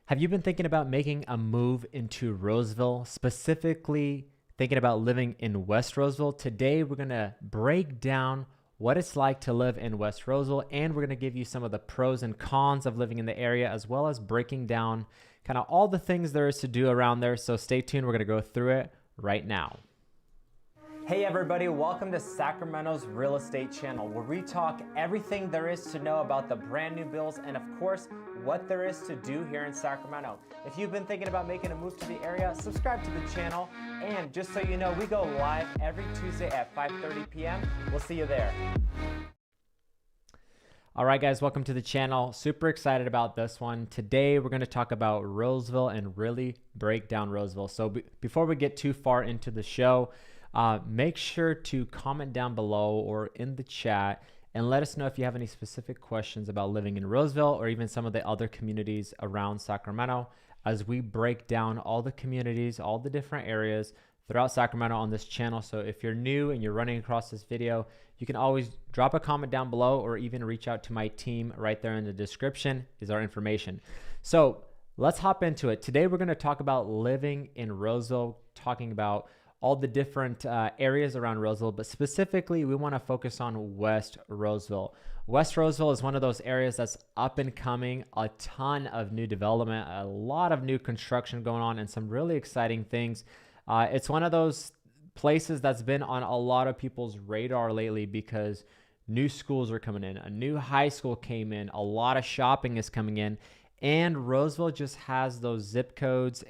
Have you been thinking about making a move into Roseville, specifically thinking about living in West Roseville? Today, we're going to break down what it's like to live in West Roseville, and we're going to give you some of the pros and cons of living in the area, as well as breaking down kind of all the things there is to do around there. So stay tuned. We're going to go through it right now. Hey everybody, welcome to Sacramento's Real Estate Channel, where we talk everything there is to know about the brand new builds and of course, what there is to do here in Sacramento. If you've been thinking about making a move to the area, subscribe to the channel. And just so you know, we go live every Tuesday at 5:30 p.m. We'll see you there. All right, guys, welcome to the channel. Super excited about this one. Today, we're going to talk about Roseville and really break down Roseville. So before we get too far into the show, make sure to comment down below or in the chat and let us know if you have any specific questions about living in Roseville or even some of the other communities around Sacramento as we break down all the communities, all the different areas throughout Sacramento on this channel. So if you're new and you're running across this video, you can always drop a comment down below or even reach out to my team. Right there in the description is our information. So let's hop into it. Today, we're going to talk about living in Roseville, talking about all the different areas around Roseville, but specifically we want to focus on West Roseville. West Roseville is one of those areas that's up and coming, a ton of new development, a lot of new construction going on, and some really exciting things. It's one of those places that's been on a lot of people's radar lately because new schools are coming in, a new high school came in, a lot of shopping is coming in, and Roseville just has those zip codes.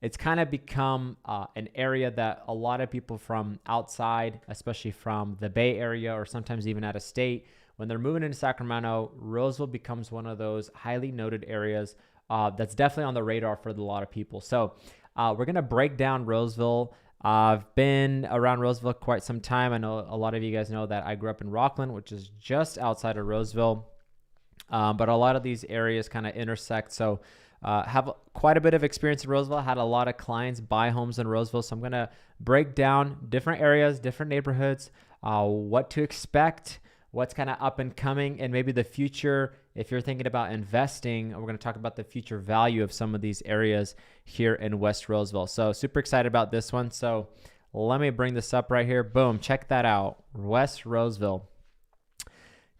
It's kind of become an area that a lot of people from outside, especially from the Bay Area or sometimes even out of state, when they're moving into Sacramento, Roseville becomes one of those highly noted areas that's definitely on the radar for a lot of people. So we're going to break down Roseville. I've been around Roseville quite some time. I know a lot of you guys know that I grew up in Rockland, which is just outside of Roseville. But a lot of these areas kind of intersect. So have quite a bit of experience in Roseville. Had a lot of clients buy homes in Roseville. So I'm going to break down different areas, different neighborhoods, what to expect, what's kind of up and coming, and maybe the future. If you're thinking about investing, we're going to talk about the future value of some of these areas here in West Roseville. So super excited about this one. So let me bring this up right here. Boom. Check that out. West Roseville.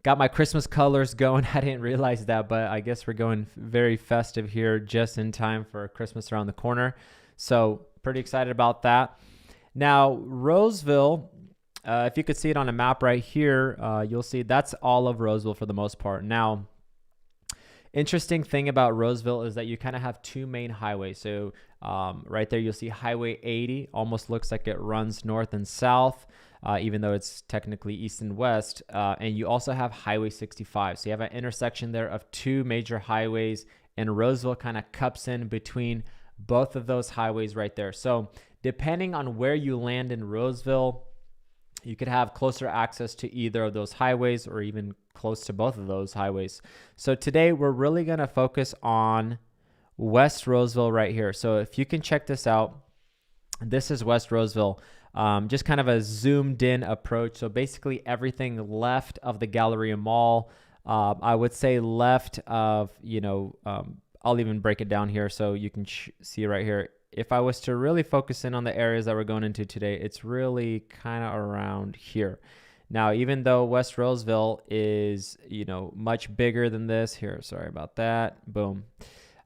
Got my Christmas colors going. I didn't realize that, but I guess we're going very festive here just in time for Christmas around the corner. So pretty excited about that. Now, Roseville, if you could see it on a map right here, you'll see that's all of Roseville for the most part. Now, interesting thing about Roseville is that you kind of have two main highways. So right there, you'll see Highway 80, almost looks like it runs north and south. Even though it's technically east and west. And you also have Highway 65. So you have an intersection there of two major highways, and Roseville kind of cups in between both of those highways right there. So depending on where you land in Roseville, you could have closer access to either of those highways or even close to both of those highways. So today we're really going to focus on West Roseville right here. So if you can check this out, this is West Roseville. Just kind of a zoomed in approach. So basically everything left of the Galleria Mall, I would say left of, I'll even break it down here so you can see right here. If I was to really focus in on the areas that we're going into today, it's really kind of around here. Now, even though West Roseville is, much bigger than this here, sorry about that. Boom.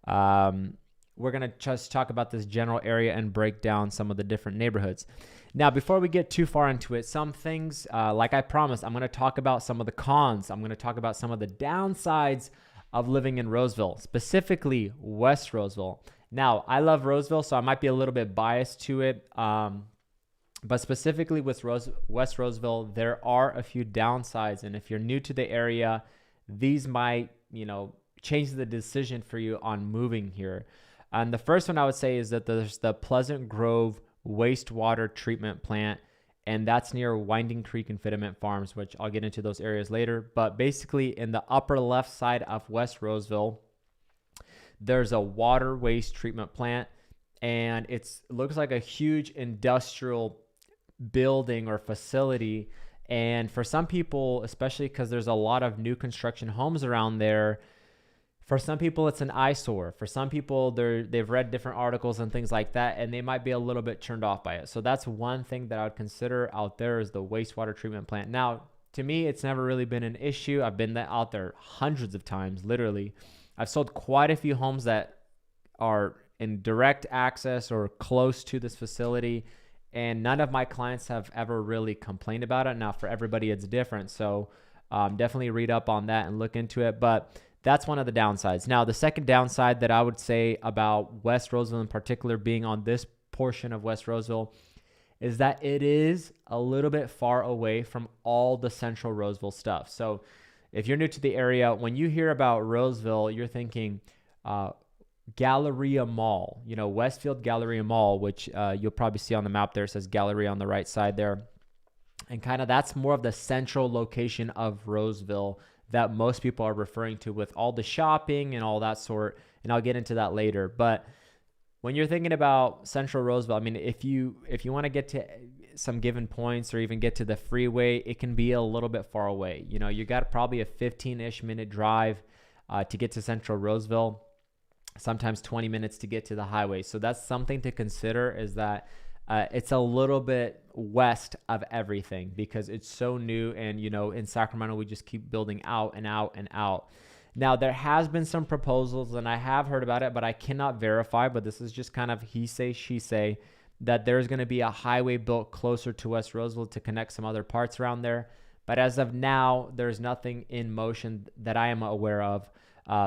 We're going to just talk about this general area and break down some of the different neighborhoods. Now, before we get too far into it, some things, like I promised, I'm going to talk about some of the cons. I'm going to talk about some of the downsides of living in Roseville, specifically West Roseville. Now, I love Roseville, so I might be a little bit biased to it. But specifically with West Roseville, there are a few downsides. And if you're new to the area, these might, change the decision for you on moving here. And the first one I would say is that there's the Pleasant Grove wastewater treatment plant, and that's near Winding Creek and Fiddyment Farms, which I'll get into those areas later. But basically in the upper left side of West Roseville, there's a water waste treatment plant, and it looks like a huge industrial building or facility. And for some people, especially because there's a lot of new construction homes around there, For some people, it's an eyesore. For some people, they've read different articles and things like that, and they might be a little bit turned off by it. So that's one thing that I would consider out there is the wastewater treatment plant. Now, to me, it's never really been an issue. I've been out there hundreds of times, literally. I've sold quite a few homes that are in direct access or close to this facility, and none of my clients have ever really complained about it. Now, for everybody, it's different. So definitely read up on that and look into it. But that's one of the downsides. Now, the second downside that I would say about West Roseville in particular, being on this portion of West Roseville, is that it is a little bit far away from all the central Roseville stuff. So if you're new to the area, when you hear about Roseville, you're thinking Galleria Mall, Westfield Galleria Mall, which you'll probably see on the map there. It says Galleria on the right side there. And kind of that's more of the central location of Roseville that most people are referring to with all the shopping and all that sort. And I'll get into that later. But when you're thinking about central Roseville, I mean, if you want to get to some given points or even get to the freeway, it can be a little bit far away. You got probably a 15-ish minute drive to get to central Roseville, sometimes 20 minutes to get to the highway. So that's something to consider, is that it's a little bit west of everything because it's so new. And, in Sacramento, we just keep building out and out and out. Now, there has been some proposals, and I have heard about it, but I cannot verify. But this is just kind of he say, she say, that there's going to be a highway built closer to West Roseville to connect some other parts around there. But as of now, there's nothing in motion that I am aware of.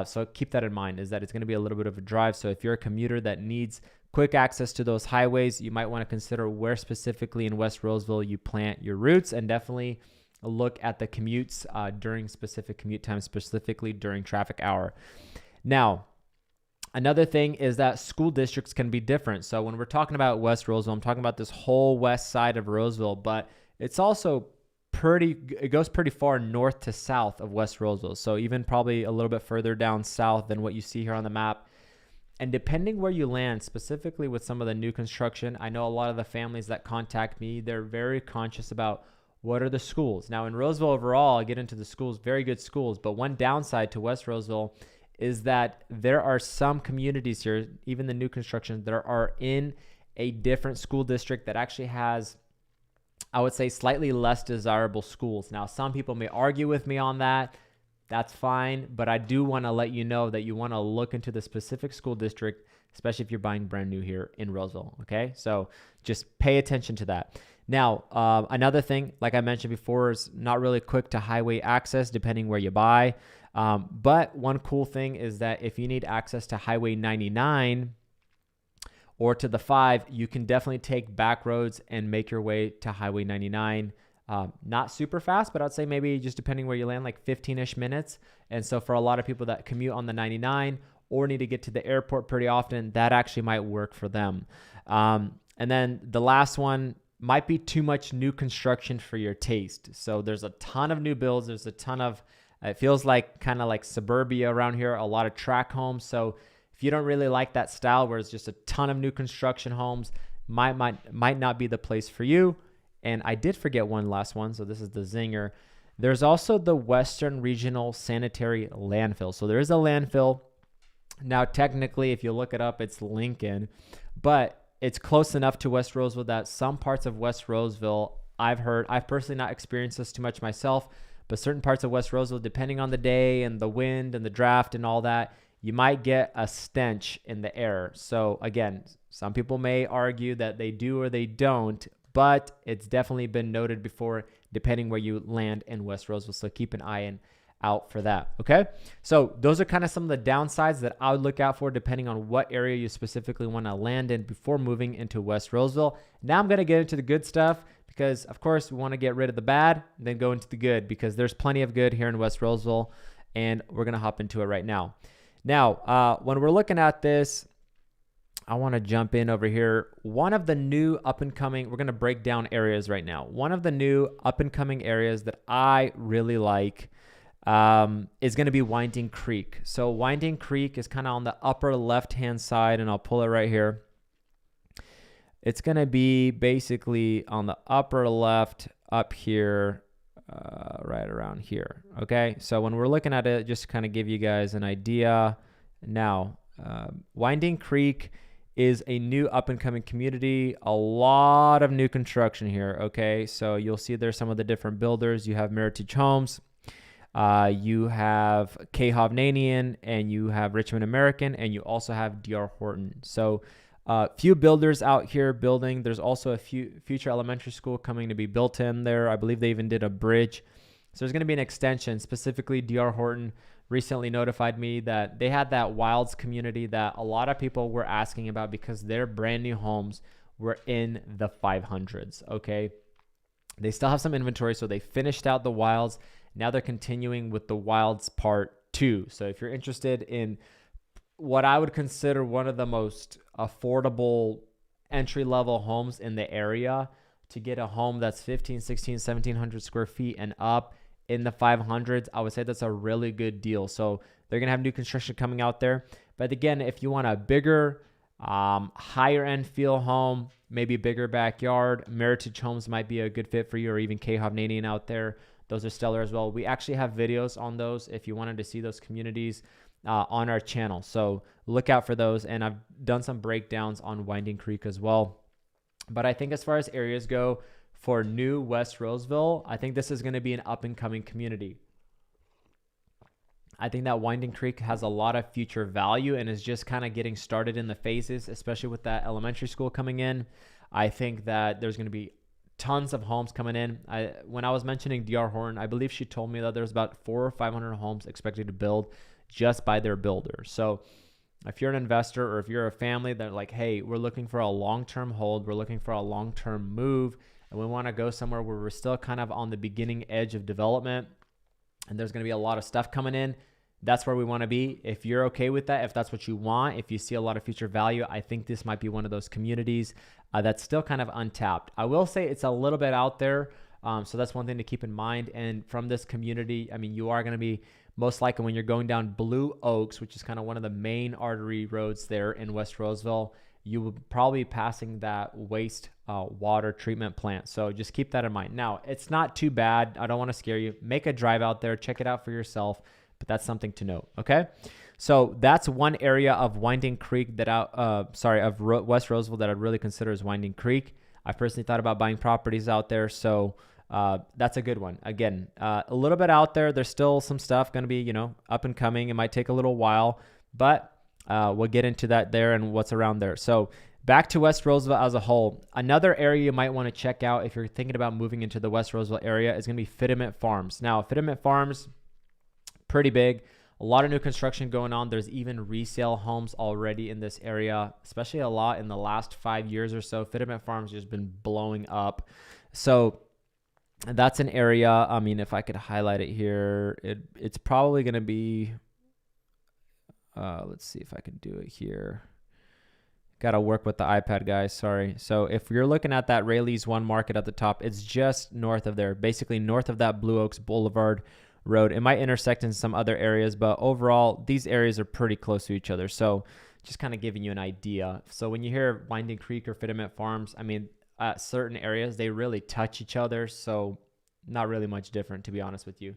So keep that in mind, is that it's going to be a little bit of a drive. So if you're a commuter that needs quick access to those highways, you might want to consider where specifically in West Roseville you plant your roots, and definitely look at the commutes during specific commute times, specifically during traffic hour. Now, another thing is that school districts can be different. So when we're talking about West Roseville, I'm talking about this whole west side of Roseville, but it's also it goes pretty far north to south of West Roseville. So even probably a little bit further down south than what you see here on the map. And depending where you land, specifically with some of the new construction, I know a lot of the families that contact me, they're very conscious about what are the schools. Now in Roseville overall, I get into the schools, very good schools, but one downside to West Roseville is that there are some communities here, even the new construction, that are in a different school district that actually has, I would say, slightly less desirable schools. Now, some people may argue with me on that. That's fine, but I do want to let you know that you want to look into the specific school district, especially if you're buying brand new here in Roseville, okay? So just pay attention to that. Now, another thing, like I mentioned before, is not really quick to highway access depending where you buy. But one cool thing is that if you need access to Highway 99 or to the 5, you can definitely take back roads and make your way to Highway 99. Not super fast, but I'd say maybe just depending where you land, like 15-ish minutes. And so for a lot of people that commute on the 99 or need to get to the airport pretty often, that actually might work for them. And then the last one might be too much new construction for your taste. So there's a ton of new builds. There's a ton of, it feels like kind of like suburbia around here, a lot of tract homes. So if you don't really like that style where it's just a ton of new construction homes, might not be the place for you. And I did forget one last one, so this is the zinger. There's also the Western Regional Sanitary Landfill. So there is a landfill. Now, technically, if you look it up, it's Lincoln, but it's close enough to West Roseville that some parts of West Roseville, I've personally not experienced this too much myself, but certain parts of West Roseville, depending on the day and the wind and the draft and all that, you might get a stench in the air. So again, some people may argue that they do or they don't, but it's definitely been noted before, depending where you land in West Roseville. So keep an eye out for that. Okay. So those are kind of some of the downsides that I would look out for, depending on what area you specifically want to land in before moving into West Roseville. Now I'm going to get into the good stuff because, of course, we want to get rid of the bad and then go into the good, because there's plenty of good here in West Roseville, and we're going to hop into it right now. Now, when we're looking at this, I want to jump in over here. One of the new up-and-coming, we're going to break down areas right now. One of the new up-and-coming areas that I really like is going to be Winding Creek. So Winding Creek is kind of on the upper left-hand side, and I'll pull it right here. It's going to be basically on the upper left up here. right around here. Okay, so when we're looking at it, just to kind of give you guys an idea. Now, Winding Creek is a new up and coming community. A lot of new construction here. Okay, so you'll see there's some of the different builders. You have Meritage Homes, you have K. Hovnanian, and you have Richmond American, and you also have D.R. Horton. So few builders out here building. There's also a future elementary school coming to be built in there. I believe they even did a bridge. So there's going to be an extension. Specifically, D.R. Horton recently notified me that they had that Wilds community that a lot of people were asking about because their brand new homes were in the 500s. Okay, they still have some inventory, so they finished out the Wilds. Now they're continuing with the Wilds Part 2. So if you're interested in what I would consider one of the most affordable entry-level homes in the area, to get a home that's 15, 16, 1700 square feet and up in the 500s, I would say that's a really good deal. So they're going to have new construction coming out there. But again, if you want a bigger, higher end feel home, maybe bigger backyard, Meritage Homes might be a good fit for you, or even K. Hovnanian out there. Those are stellar as well. We actually have videos on those if you wanted to see those communities on our channel. So look out for those. And I've done some breakdowns on Winding Creek as well. But I think as far as areas go for new West Roseville, I think this is going to be an up and coming community. I think that Winding Creek has a lot of future value and is just kind of getting started in the phases, especially with that elementary school coming in. I think that there's going to be tons of homes coming in. When I was mentioning D.R. Horton, I believe she told me that there's about 400 or 500 homes expected to build just by their builder. So if you're an investor or if you're a family that like, hey, we're looking for a long-term hold, we're looking for a long-term move, and we want to go somewhere where we're still kind of on the beginning edge of development and there's going to be a lot of stuff coming in, that's where we want to be. If you're okay with that, if that's what you want, if you see a lot of future value, I think this might be one of those communities that's still kind of untapped. I will say it's a little bit out there. So that's one thing to keep in mind. And from this community, I mean, you are going to be most likely when you're going down Blue Oaks, which is kind of one of the main artery roads there in West Roseville, you will probably be passing that waste water treatment plant. So just keep that in mind. Now, it's not too bad. I don't want to scare you. Make a drive out there. Check it out for yourself. But that's something to note. Okay. So that's one area of Winding Creek that of West Roseville that I'd really consider as Winding Creek. I personally thought about buying properties out there. So that's a good one. Again, a little bit out there. There's still some stuff going to be, up and coming. It might take a little while, but we'll get into that there and what's around there. So back to West Roseville as a whole. Another area you might want to check out if you're thinking about moving into the West Roseville area is going to be Fiddyment Farms. Now, Fiddyment Farms, pretty big. A lot of new construction going on. There's even resale homes already in this area, especially a lot in the last 5 years or so. Fiddyment Farms has been blowing up. So that's an area. I mean, if I could highlight it here, it's probably going to be, let's see if I can do it here. Got to work with the iPad, guys. Sorry. So if you're looking at that Rayleigh's One Market at the top, it's just north of there, basically north of that Blue Oaks Boulevard road. It might intersect in some other areas, but overall, these areas are pretty close to each other. So just kind of giving you an idea. So when you hear Winding Creek or Fiddyment Farms, I mean, at certain areas, they really touch each other. So not really much different, to be honest with you.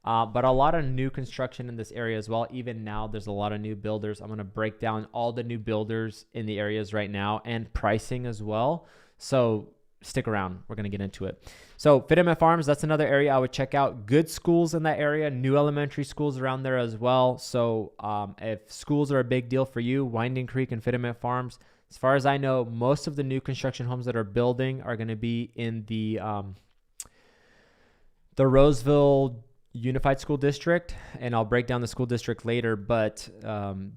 But a lot of new construction in this area as well. Even now, there's a lot of new builders. I'm going to break down all the new builders in the areas right now and pricing as well. So stick around. We're going to get into it. So Fiddyment Farms, that's another area I would check out. Good schools in that area, new elementary schools around there as well. So if schools are a big deal for you, Winding Creek and Fiddyment Farms, as far as I know, most of the new construction homes that are building are going to be in the Roseville Unified School District, and I'll break down the school district later, but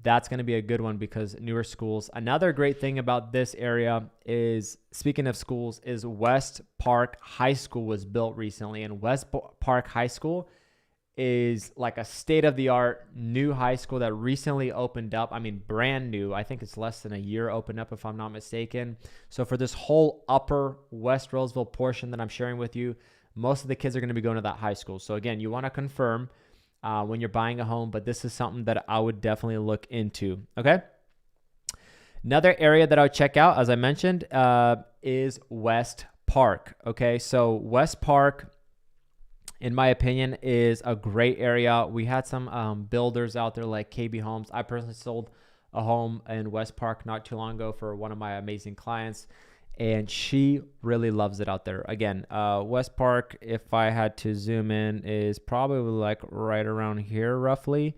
that's going to be a good one because newer schools. Another great thing about this area is, speaking of schools, is Westpark High School was built recently, and Westpark High School is like a state-of-the-art new high school that recently opened up. I mean, brand new. I think it's less than a year opened up, if I'm not mistaken. So for this whole upper West Roseville portion that I'm sharing with you, most of the kids are going to be going to that high school. So again, you want to confirm when you're buying a home, but this is something that I would definitely look into. Okay. Another area that I would check out, as I mentioned, is Westpark. Okay. So Westpark in my opinion, is a great area. We had some builders out there like KB Homes. I personally sold a home in Westpark not too long ago for one of my amazing clients, and she really loves it out there. Again, Westpark, if I had to zoom in, is probably like right around here roughly,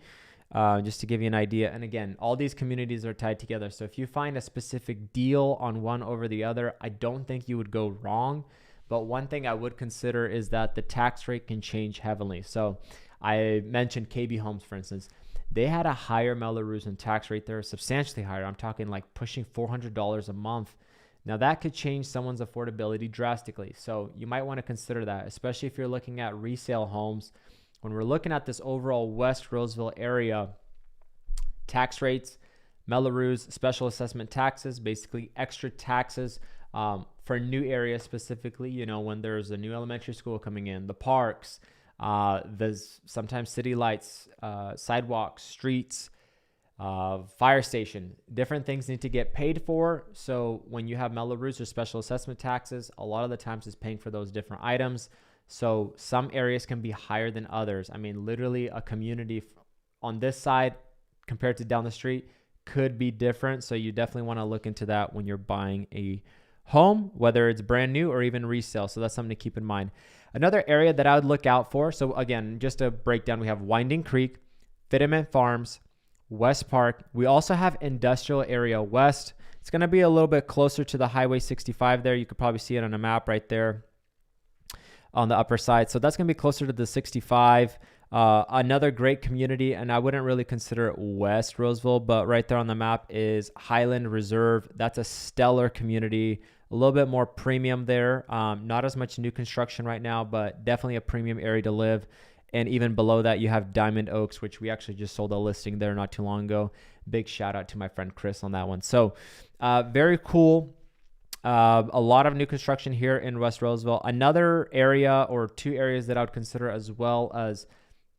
just to give you an idea. And again, all these communities are tied together. So if you find a specific deal on one over the other, I don't think you would go wrong. But one thing I would consider is that the tax rate can change heavily. So I mentioned KB Homes, for instance. They had a higher Melrose and tax rate there, substantially higher. I'm talking like pushing $400 a month. Now that could change someone's affordability drastically. So you might want to consider that, especially if you're looking at resale homes. When we're looking at this overall West Roseville area, tax rates, Melrose, special assessment taxes, basically extra taxes for new areas specifically, you know, when there's a new elementary school coming in, the parks, there's sometimes city lights, sidewalks, streets, fire station, different things need to get paid for. So when you have Melrose or special assessment taxes, a lot of the times it's paying for those different items. So some areas can be higher than others. I mean, literally a community on this side compared to down the street could be different. So you definitely want to look into that when you're buying a home, whether it's brand new or even resale. So that's something to keep in mind. Another area that I would look out for. So again, just a breakdown, we have Winding Creek, Fiddyment Farms, Westpark. We also have Industrial Area West. It's going to be a little bit closer to the Highway 65 there. You could probably see it on a map right there on the upper side. So that's going to be closer to the 65. Another great community, and I wouldn't really consider it West Roseville, but right there on the map is Highland Reserve. That's a stellar community, a little bit more premium there. Not as much new construction right now, but definitely a premium area to live. And even below that, you have Diamond Oaks, which we actually just sold a listing there not too long ago. Big shout out to my friend Chris on that one. So very cool. A lot of new construction here in West Roseville. Another area or two areas that I would consider as well as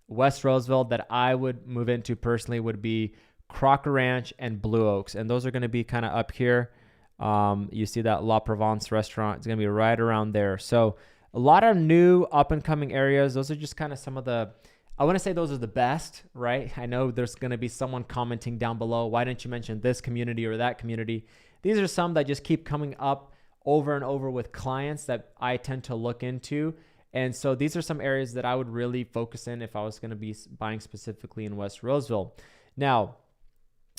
West Roseville that I would move into personally would be Crocker Ranch and Blue Oaks. And those are going to be kind of up here. You see that La Provence restaurant. It's going to be right around there. So a lot of new up and coming areas. Those are just kind of some of the, I want to say those are the best, right? I know there's going to be someone commenting down below. Why didn't you mention this community or that community? These are some that just keep coming up over and over with clients that I tend to look into. And so these are some areas that I would really focus in if I was going to be buying specifically in West Roseville. Now,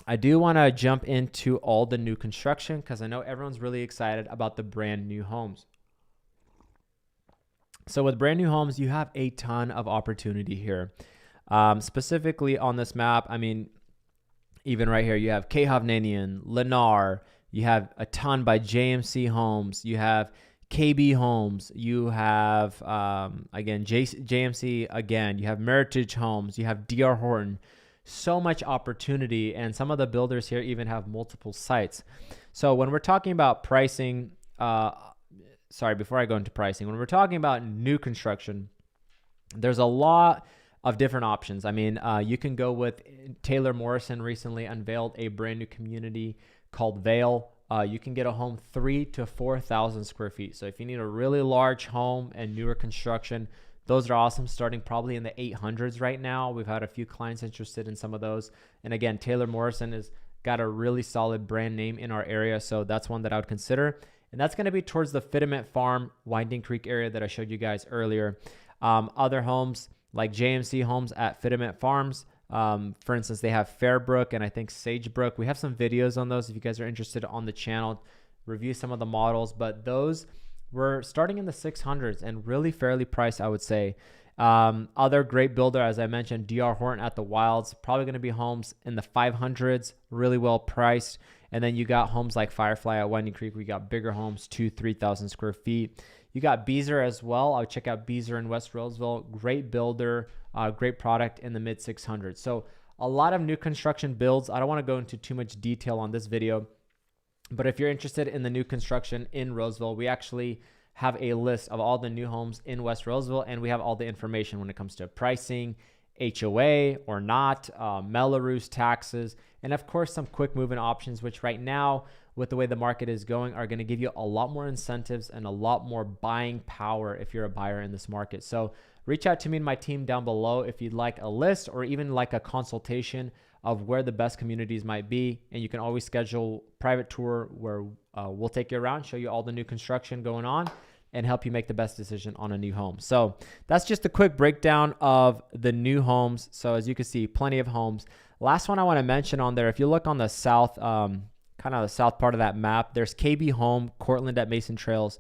I do want to jump into all the new construction because I know everyone's really excited about the brand new homes. So with brand new homes, you have a ton of opportunity here. Specifically on this map, I mean, even right here, you have K. Hovnanian, Lennar, you have a ton by JMC Homes, you have KB Homes, you have, again, JMC again, you have Meritage Homes, you have DR Horton. So much opportunity, and some of the builders here even have multiple sites. So when we're talking about pricing, before I go into pricing, when we're talking about new construction, there's a lot of different options. I mean, you can go with Taylor Morrison recently unveiled a brand new community called Vale. You can get a home 3,000 to 4,000 square feet. So if you need a really large home and newer construction, those are awesome, starting probably in the 800s right now. We've had a few clients interested in some of those. And again, Taylor Morrison has got a really solid brand name in our area. So that's one that I would consider. And that's going to be towards the Fiddyment Farm, Winding Creek area that I showed you guys earlier. Other homes like JMC Homes at Fiddyment Farms. For instance, they have Fairbrook and I think Sagebrook. We have some videos on those if you guys are interested on the channel. Review some of the models, but those were starting in the 600s and really fairly priced, I would say. Other great builder, as I mentioned, DR Horton at the Wilds, probably going to be homes in the 500s, really well priced. And then you got homes like Firefly at Winding Creek. We got bigger homes, 2,000-3,000 square feet. You got Beezer as well. I would check out Beezer in West Roseville. Great builder, great product in the mid 600s. So a lot of new construction builds. I don't want to go into too much detail on this video, but if you're interested in the new construction in Roseville, we actually have a list of all the new homes in West Roseville, and we have all the information when it comes to pricing, HOA or not, Melrose taxes, and of course some quick moving options, which right now with the way the market is going are going to give you a lot more incentives and a lot more buying power if you're a buyer in this market. So reach out to me and my team down below if you'd like a list or even like a consultation of where the best communities might be. And you can always schedule private tour where we'll take you around, show you all the new construction going on, and help you make the best decision on a new home. So that's just a quick breakdown of the new homes. So as you can see, plenty of homes. Last one I want to mention on there, if you look on the south, kind of the south part of that map, there's KB Home, Cortland at Mason Trails.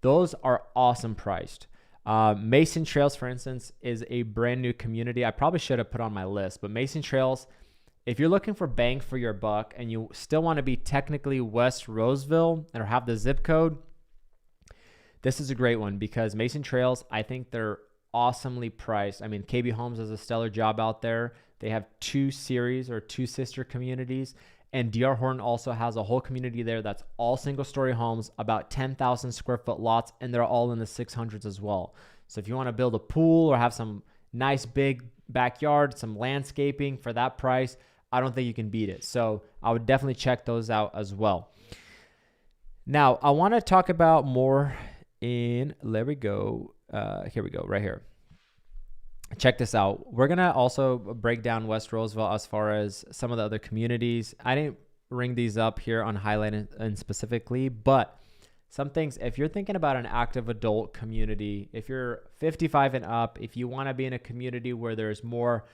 Those are awesome priced. Mason Trails, for instance, is a brand new community. I probably should have put on my list, but Mason Trails, if you're looking for bang for your buck and you still want to be technically West Roseville or have the zip code, this is a great one because Mason Trails, I think they're awesomely priced. I mean, KB Homes does a stellar job out there. They have 2 series or 2 sister communities, and DR Horton also has a whole community there that's all single-story homes, about 10,000 square foot lots, and they're all in the 600s as well. So if you want to build a pool or have some nice big backyard, some landscaping for that price, I don't think you can beat it. So I would definitely check those out as well. Now, I want to talk about more there we go. Here we go, right here. Check this out. We're going to also break down West Roseville as far as some of the other communities. I didn't ring these up here on highlight and specifically, but some things, if you're thinking about an active adult community, if you're 55 and up, if you want to be in a community where there's more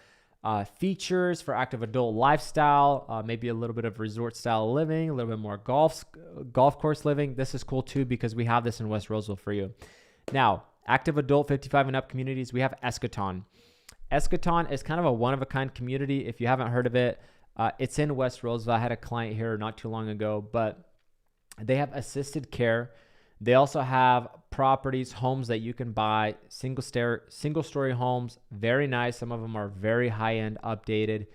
features for active adult lifestyle, maybe a little bit of resort style living, a little bit more golf course living, this is cool too because we have this in West Roseville for you. Now, active adult 55 and up communities, we have Eschaton. Eschaton is kind of a one-of-a-kind community. If you haven't heard of it, it's in West Roseville. I had a client here not too long ago, but they have assisted care. They also have properties, homes that you can buy, single-story homes, very nice. Some of them are very high-end, updated,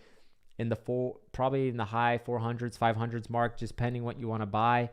probably in the high 400s, 500s mark, just depending what you want to buy.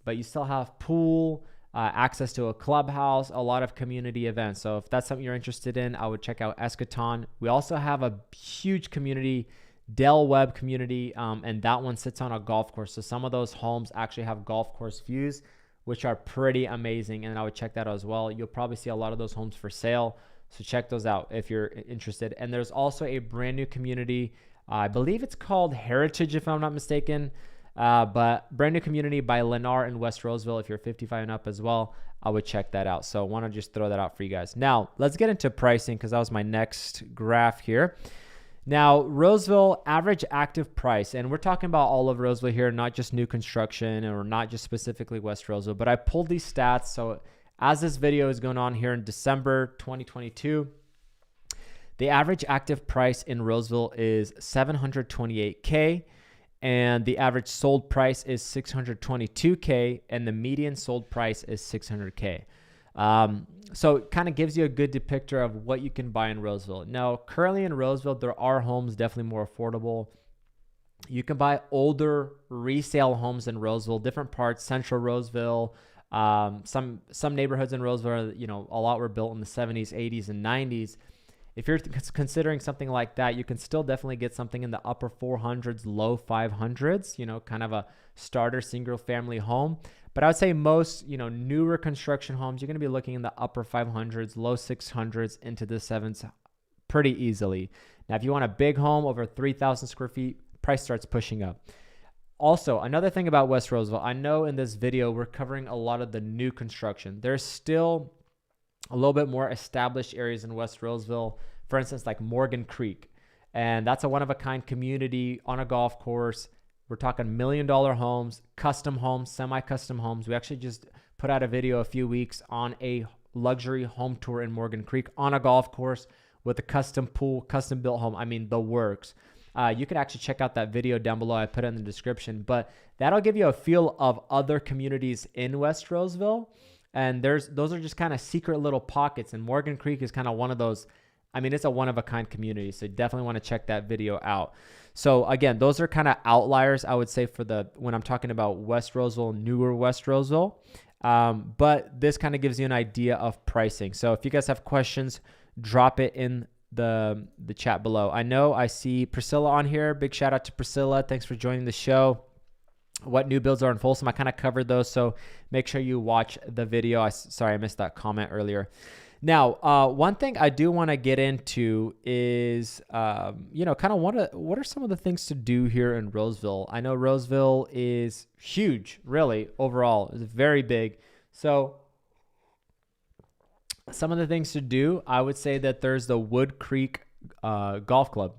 But you still have pool, access to a clubhouse, a lot of community events. So if that's something you're interested in, I would check out Eschaton. We also have a huge community, Del Webb community, and that one sits on a golf course. So some of those homes actually have golf course views, which are pretty amazing, and I would check that out as well. You'll probably see a lot of those homes for sale, so check those out if you're interested. And there's also a brand new community. I believe it's called Heritage, if I'm not mistaken. But brand new community by Lennar in West Roseville. If you're 55 and up as well, I would check that out. So I want to just throw that out for you guys. Now, let's get into pricing because that was my next graph here. Now, Roseville average active price, and we're talking about all of Roseville here, not just new construction or not just specifically West Roseville, but I pulled these stats. So as this video is going on here in December 2022, the average active price in Roseville is $728K. And the average sold price is $622K, and the median sold price is $600K. So it kind of gives you a good depictor of what you can buy in Roseville. Now, currently in Roseville, there are homes definitely more affordable. You can buy older resale homes in Roseville, different parts, Central Roseville. Some neighborhoods in Roseville, a lot were built in the 70s, 80s, and 90s. If you're considering something like that, you can still definitely get something in the upper 400s, low 500s, kind of a starter single family home. But I would say most, newer construction homes, you're going to be looking in the upper 500s, low 600s into the 7s pretty easily. Now, if you want a big home over 3,000 square feet, price starts pushing up. Also, another thing about West Roseville, I know in this video, we're covering a lot of the new construction. There's still a little bit more established areas in West Roseville, for instance, like Morgan Creek. And that's a one-of-a-kind community on a golf course. We're talking $1 million homes, custom homes, semi-custom homes. We actually just put out a video a few weeks on a luxury home tour in Morgan Creek on a golf course with a custom pool, custom built home. I mean, the works. You can actually check out that video down below. I put it in the description. But that'll give you a feel of other communities in West Roseville. And those are just kind of secret little pockets. And Morgan Creek is kind of one of those. I mean, it's a one-of-a-kind community. So you definitely want to check that video out. So again, those are kind of outliers, I would say, when I'm talking about West Roseville, newer West Roseville. But this kind of gives you an idea of pricing. So if you guys have questions, drop it in the chat below. I know I see Priscilla on here. Big shout out to Priscilla. Thanks for joining the show. What new builds are in Folsom? I kind of covered those, so make sure you watch the video. Sorry, I missed that comment earlier. Now, one thing I do want to get into is, kind of what are some of the things to do here in Roseville? I know Roseville is huge, really, overall. It's very big. So some of the things to do, I would say that there's the Wood Creek Golf Club.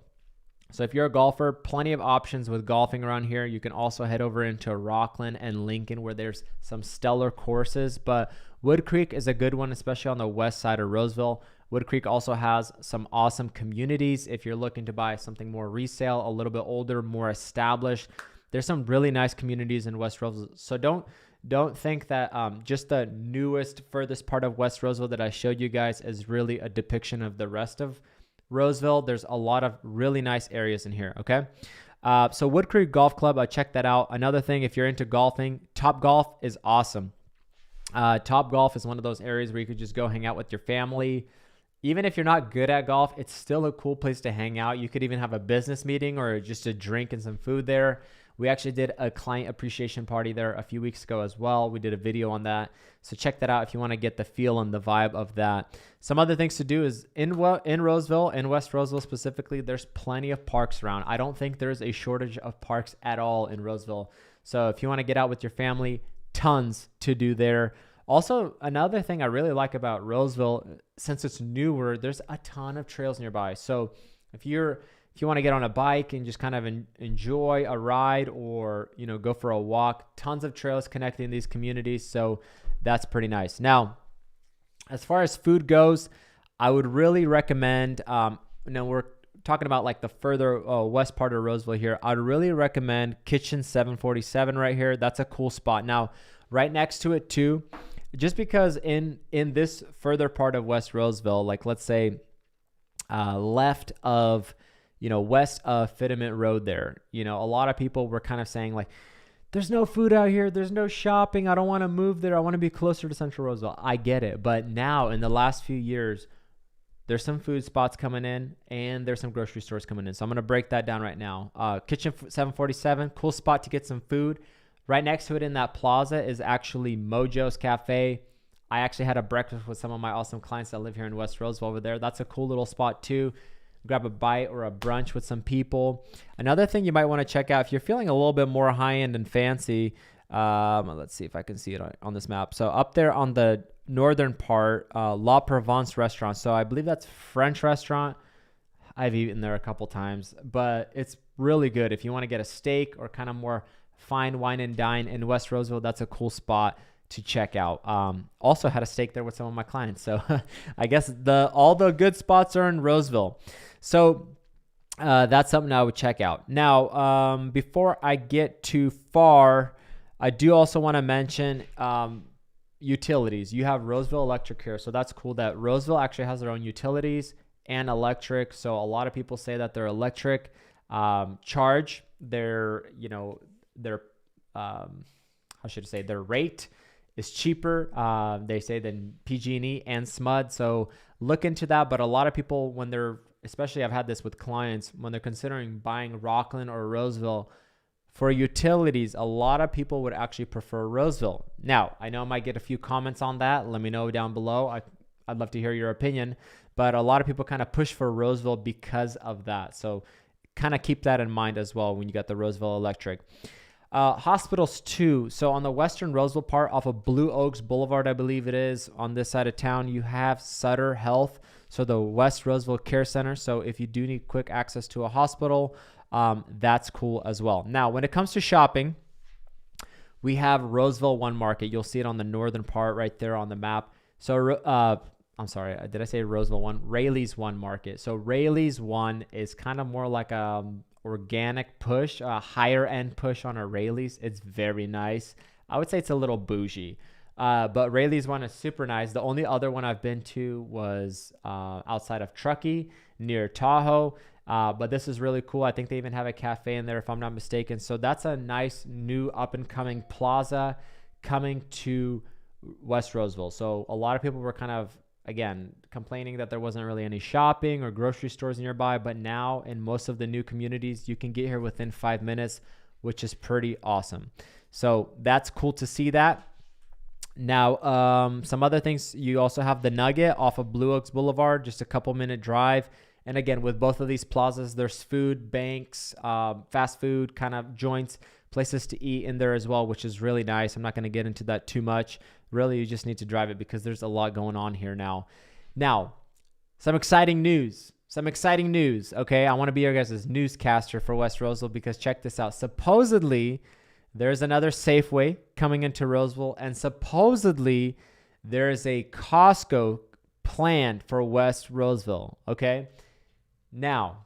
So if you're a golfer, plenty of options with golfing around here. You can also head over into Rockland and Lincoln where there's some stellar courses, but Wood Creek is a good one, especially on the west side of Roseville. Wood Creek also has some awesome communities. If you're looking to buy something more resale, a little bit older, more established, there's some really nice communities in West Roseville. So don't think that just the newest, furthest part of West Roseville that I showed you guys is really a depiction of the rest of Roseville. There's a lot of really nice areas in here, okay? So Wood Creek Golf Club, check that out. Another thing, if you're into golfing, Top Golf is awesome. Top Golf is one of those areas where you could just go hang out with your family. Even if you're not good at golf, it's still a cool place to hang out. You could even have a business meeting or just a drink and some food there. We actually did a client appreciation party there a few weeks ago as well. We did a video on that. So check that out if you want to get the feel and the vibe of that. Some other things to do is in Roseville, in West Roseville specifically, there's plenty of parks around. I don't think there's a shortage of parks at all in Roseville. So if you want to get out with your family, tons to do there. Also, another thing I really like about Roseville, since it's newer, there's a ton of trails nearby. So if you want to get on a bike and just kind of enjoy a ride or, go for a walk, tons of trails connecting these communities. So that's pretty nice. Now, as far as food goes, I would really recommend, we're talking about like the further west part of Roseville here. I'd really recommend Kitchen 747 right here. That's a cool spot. Now, right next to it too, just because in this further part of West Roseville, like let's say left of, west of Fiddyment Road there, a lot of people were kind of saying like, there's no food out here. There's no shopping. I don't want to move there. I want to be closer to Central Roseville. I get it. But now in the last few years, there's some food spots coming in and there's some grocery stores coming in. So I'm going to break that down right now. Kitchen 747, cool spot to get some food. Right next to it in that plaza is actually Mojo's Cafe. I actually had a breakfast with some of my awesome clients that live here in West Roseville over there. That's a cool little spot too. Grab a bite or a brunch with some people. Another thing you might want to check out if you're feeling a little bit more high-end and fancy. Let's see if I can see it on this map. So up there on the northern part, La Provence restaurant. So I believe that's French restaurant. I've eaten there a couple times, but it's really good. If you want to get a steak or kind of more fine wine and dine in West Roseville, that's a cool spot to check out. Also had a steak there with some of my clients. So I guess all the good spots are in Roseville. So that's something I would check out. Now, before I get too far, I do also want to mention utilities. You have Roseville Electric here. So that's cool that Roseville actually has their own utilities and electric. So a lot of people say that their electric charge, their rate is cheaper, they say, than PG&E and SMUD. So look into that. But a lot of people, especially I've had this with clients, when they're considering buying Rockland or Roseville for utilities, a lot of people would actually prefer Roseville. Now, I know I might get a few comments on that. Let me know down below. I'd love to hear your opinion. But a lot of people kind of push for Roseville because of that. So kind of keep that in mind as well when you got the Roseville Electric. Hospitals too. So on the western Roseville part off of Blue Oaks Boulevard, I believe it is, on this side of town, you have Sutter Health. So the West Roseville Care Center. So if you do need quick access to a hospital, that's cool as well. Now, when it comes to shopping, we have Roseville One Market. You'll see it on the northern part right there on the map. So I'm sorry, did I say Roseville One? Rayleigh's One Market. So Rayleigh's One is kind of more like a organic push, a higher end push on a Rayleigh's. It's very nice. I would say it's a little bougie, but Rayleigh's One is super nice. The only other one I've been to was outside of Truckee near Tahoe, but this is really cool. I think they even have a cafe in there if I'm not mistaken. So that's a nice new up and coming plaza coming to West Roseville. So a lot of people were kind of, again, complaining that there wasn't really any shopping or grocery stores nearby, but now in most of the new communities, you can get here within 5 minutes, which is pretty awesome. So that's cool to see that. Now, some other things, you also have the Nugget off of Blue Oaks Boulevard, just a couple-minute drive. And again, with both of these plazas, there's food, banks, fast food kind of joints, places to eat in there as well, which is really nice. I'm not going to get into that too much. Really, you just need to drive it because there's a lot going on here now. Now, some exciting news. Okay, I want to be your guys' newscaster for West Roseville because check this out. Supposedly, there's another Safeway coming into Roseville, and supposedly there is a Costco planned for West Roseville. Okay, now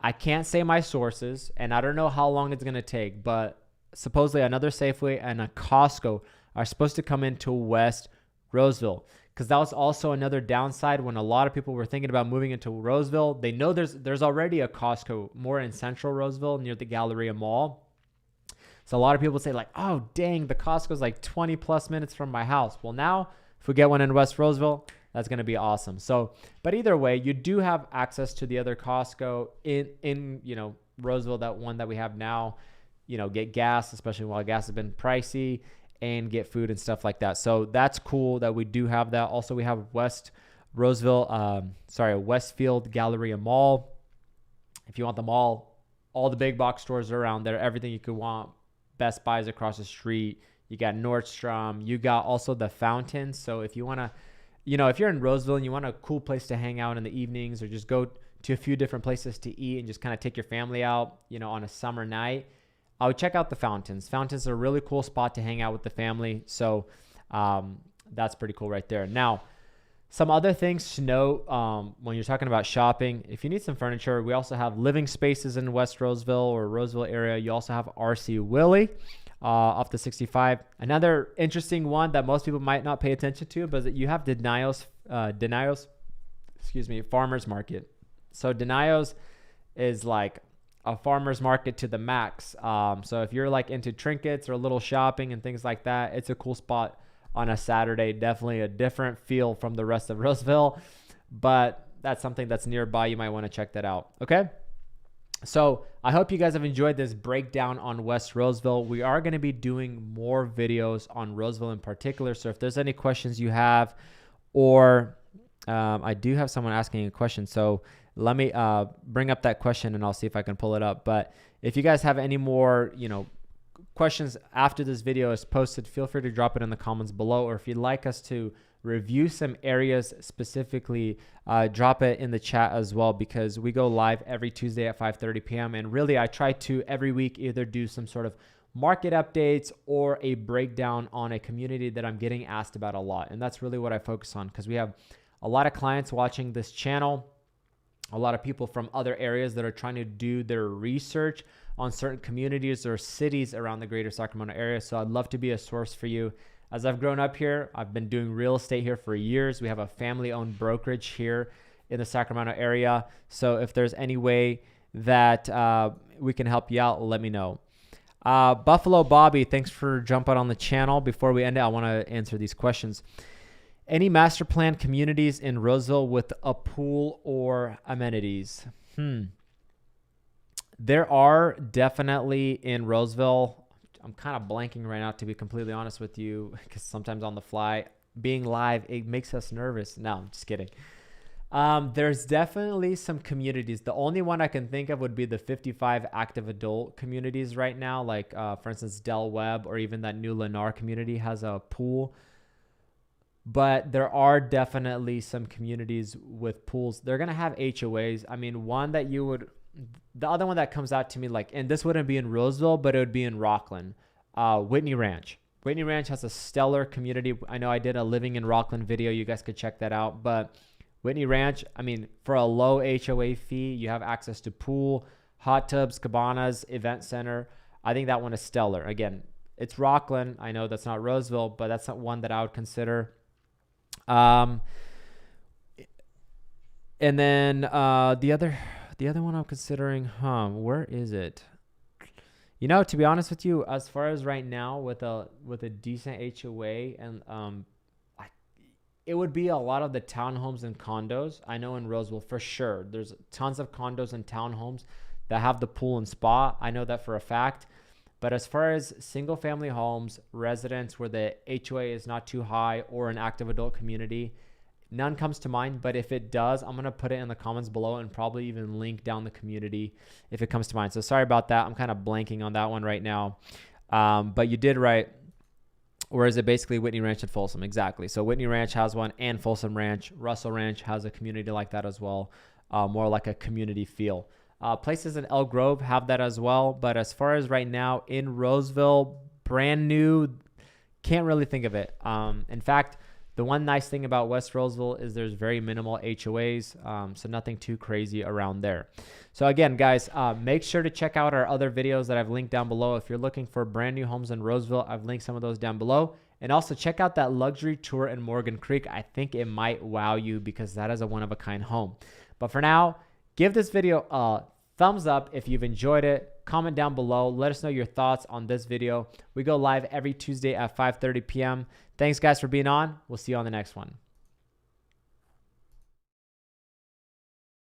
I can't say my sources, and I don't know how long it's gonna take, but supposedly another Safeway and a Costco are supposed to come into West Roseville. Because that was also another downside when a lot of people were thinking about moving into Roseville. They know there's already a Costco more in central Roseville near the Galleria Mall. So a lot of people say like, oh, dang, the Costco's like 20 plus minutes from my house. Well, now if we get one in West Roseville, that's going to be awesome. So, but either way, you do have access to the other Costco in Roseville, that one that we have now, get gas, especially while gas has been pricey, and get food and stuff like that. So that's cool that we do have that. Also, we have Westfield Galleria Mall. If you want the mall, all the big box stores are around there. Everything you could want. Best Buys across the street. You got Nordstrom. You got also the fountains. So if you want to, if you're in Roseville and you want a cool place to hang out in the evenings or just go to a few different places to eat and just kind of take your family out, on a summer night, I would check out the fountains. Fountains are a really cool spot to hang out with the family. So that's pretty cool right there. Now, some other things to note when you're talking about shopping, if you need some furniture, we also have living spaces in West Roseville or Roseville area. You also have RC Willey off the 65. Another interesting one that most people might not pay attention to, but you have Denio's farmer's market. So Denio's is like a farmer's market to the max. So if you're like into trinkets or a little shopping and things like that, it's a cool spot on a Saturday. Definitely a different feel from the rest of Roseville, but that's something that's nearby. You might want to check that out. Okay. So I hope you guys have enjoyed this breakdown on West Roseville. We are going to be doing more videos on Roseville in particular. So if there's any questions you have, or I do have someone asking a question. So let me bring up that question and I'll see if I can pull it up. But if you guys have any more, questions after this video is posted, feel free to drop it in the comments below. Or if you'd like us to review some areas specifically, drop it in the chat as well, because we go live every Tuesday at 5:30 p.m. And really, I try to every week either do some sort of market updates or a breakdown on a community that I'm getting asked about a lot. And that's really what I focus on, because we have a lot of clients watching this channel, a lot of people from other areas that are trying to do their research on certain communities or cities around the greater Sacramento area. So I'd love to be a source for you. As I've grown up here, I've been doing real estate here for years. We have a family-owned brokerage here in the Sacramento area. So if there's any way that we can help you out, let me know. Buffalo Bobby, thanks for jumping on the channel. Before we end it, I want to answer these questions. Any master plan communities in Roseville with a pool or amenities? There are definitely in Roseville. I'm kind of blanking right now, to be completely honest with you, because sometimes on the fly, being live, it makes us nervous. No, I'm just kidding. There's definitely some communities. The only one I can think of would be the 55 active adult communities right now. Like, for instance, Del Webb, or even that new Lennar community has a pool. But there are definitely some communities with pools. They're going to have HOAs. I mean, the other one that comes out to me, like, and this wouldn't be in Roseville, but it would be in Rockland, Whitney Ranch. Whitney Ranch has a stellar community. I know I did a living in Rockland video. You guys could check that out. But Whitney Ranch, I mean, for a low HOA fee, you have access to pool, hot tubs, cabanas, event center. I think that one is stellar. Again, it's Rockland. I know that's not Roseville, but that's not one that I would consider. And then the other one I'm considering, where is it? To be honest with you, as far as right now with a decent HOA, and it would be a lot of the townhomes and condos. I know in Roseville for sure, there's tons of condos and townhomes that have the pool and spa. I know that for a fact. But as far as single family homes, residents where the HOA is not too high, or an active adult community, none comes to mind. But if it does, I'm going to put it in the comments below and probably even link down the community if it comes to mind. So sorry about that. I'm kind of blanking on that one right now. But you did right. Or is it basically Whitney Ranch and Folsom? Exactly. So Whitney Ranch has one, and Folsom Ranch. Russell Ranch has a community like that as well. More like a community feel. Places in Elk Grove have that as well. But as far as right now in Roseville, brand new, can't really think of it. In fact, the one nice thing about West Roseville is there's very minimal HOAs, so nothing too crazy around there. So again, guys, make sure to check out our other videos that I've linked down below. If you're looking for brand new homes in Roseville, I've linked some of those down below. And also check out that luxury tour in Morgan Creek. I think it might wow you because that is a one-of-a-kind home. But for now, give this video a thumbs up if you've enjoyed it. Comment down below. Let us know your thoughts on this video. We go live every Tuesday at 5:30 p.m. Thanks, guys, for being on. We'll see you on the next one.